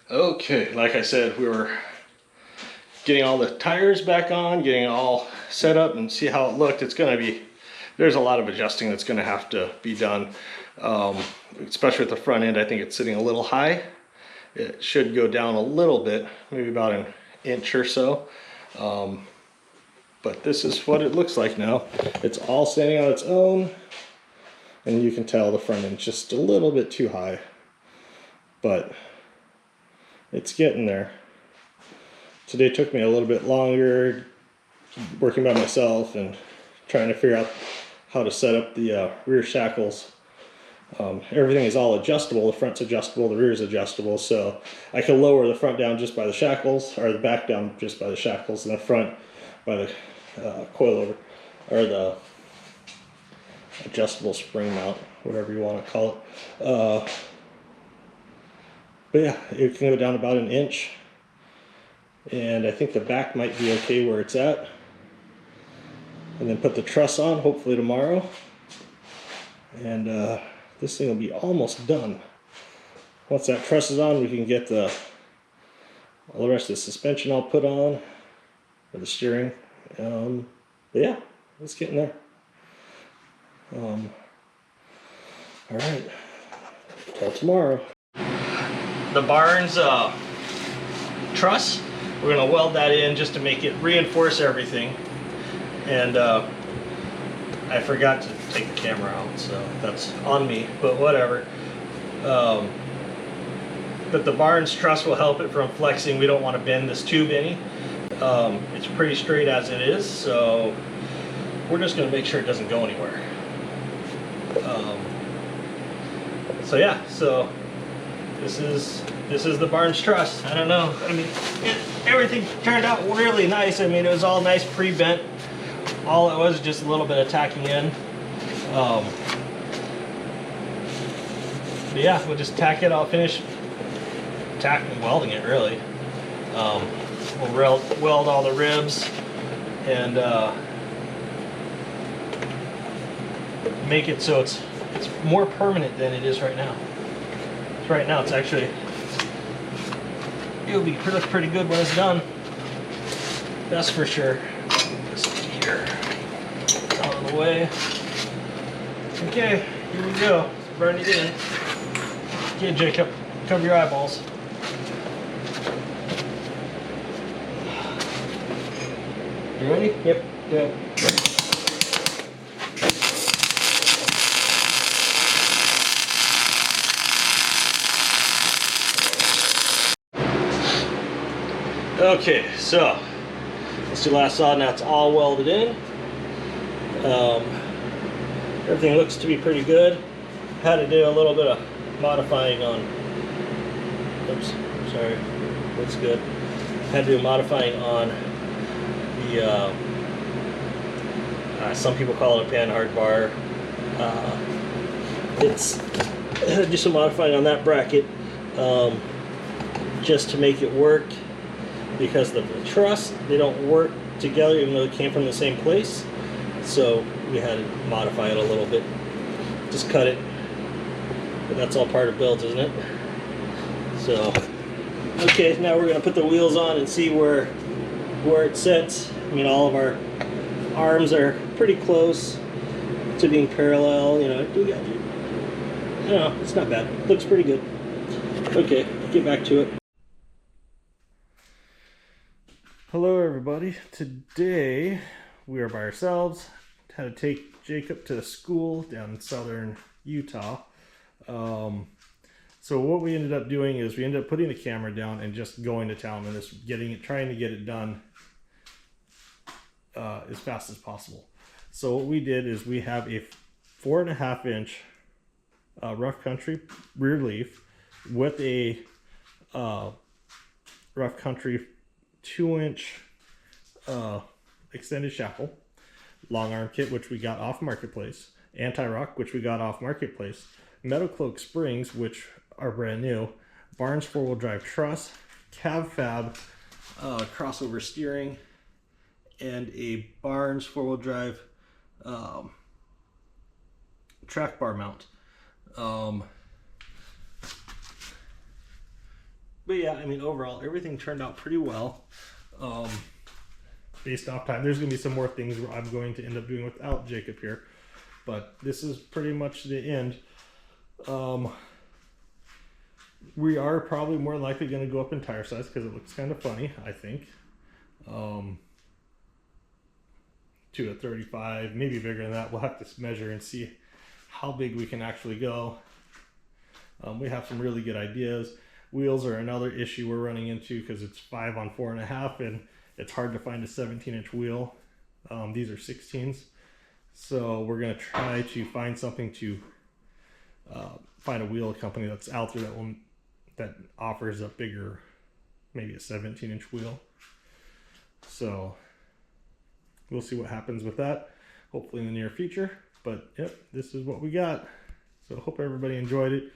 Okay, like I said, we were getting all the tires back on, getting it all set up and see how it looked. There's a lot of adjusting that's gonna have to be done, especially at the front end. I think it's sitting a little high. It should go down a little bit, maybe about an inch or so. But this is what it looks like now. It's all standing on its own, and you can tell the front end's just a little bit too high, but it's getting there. Today took me a little bit longer, working by myself and trying to figure out how to set up the rear shackles. Everything is all adjustable. The front's adjustable, the rear is adjustable, so I can lower the front down just by the shackles, or the back down just by the shackles, and the front by the coilover, or the adjustable spring mount, whatever you want to call it. But yeah, it can go down about an inch, and I think the back might be okay where it's at. And then put the truss on, hopefully tomorrow, and this thing will be almost done. Once that truss is on, we can get all the rest of the suspension all put on, or the steering. But yeah, it's getting there. All right, till tomorrow. The barn's truss, we're gonna weld that in just to make it reinforce everything. And I forgot to take the camera out, so that's on me, but whatever. But the barn's truss will help it from flexing. We don't want to bend this tube any. It's pretty straight as it is, so we're just going to make sure it doesn't go anywhere. So yeah, so this is the barn's truss. I don't know. I mean, everything turned out really nice. I mean, it was all nice pre-bent. All it was just a little bit of tacking in. But yeah, we'll just tack it. I'll finish welding it really. We'll weld all the ribs and make it so it's more permanent than it is right now. Right now, it'll be pretty good when it's done. That's for sure. This here out of the way. Okay, here we go. Let's burn it in. Okay, Jacob, cover your eyeballs. You ready? Yep. Good. Okay, so that's your last saw. Now it's all welded in. Everything looks to be pretty good. Had to do a little bit of modifying on. Oops, sorry. Looks good. Had to do modifying on the. Some people call it a panhard bar. Had to do some modifying on that bracket just to make it work, because the truss, they don't work together even though they came from the same place. So we had to modify it a little bit. Just cut it. But that's all part of builds, isn't it? So, okay, now we're going to put the wheels on and see where it sits. I mean, all of our arms are pretty close to being parallel. You know, it's not bad. Looks pretty good. Okay, get back to it. Hello everybody. Today we are by ourselves. Had to take Jacob to school down in southern Utah. So what we ended up doing is we ended up putting the camera down and just going to town and just trying to get it done as fast as possible. So what we did is we have a 4.5 inch rough country rear leaf with a rough country 2-inch extended shackle, long arm kit, which we got off Marketplace, anti-rock, which we got off Marketplace, Metal Cloak springs, which are brand new, Barnes 4-wheel drive truss, cab fab crossover steering, and a Barnes 4-wheel drive track bar mount. But yeah, I mean, overall, everything turned out pretty well. Based off time, there's going to be some more things where I'm going to end up doing without Jacob here. But this is pretty much the end. We are probably more likely going to go up in tire size because it looks kind of funny, I think. To a 35, maybe bigger than that. We'll have to measure and see how big we can actually go. We have some really good ideas. Wheels are another issue we're running into because it's 5 on 4.5, and it's hard to find a 17-inch wheel. These are 16s. So we're going to try to find something to find a wheel company that's out there that offers a bigger, maybe a 17-inch wheel. So we'll see what happens with that, hopefully in the near future. But yep, this is what we got. So hope everybody enjoyed it.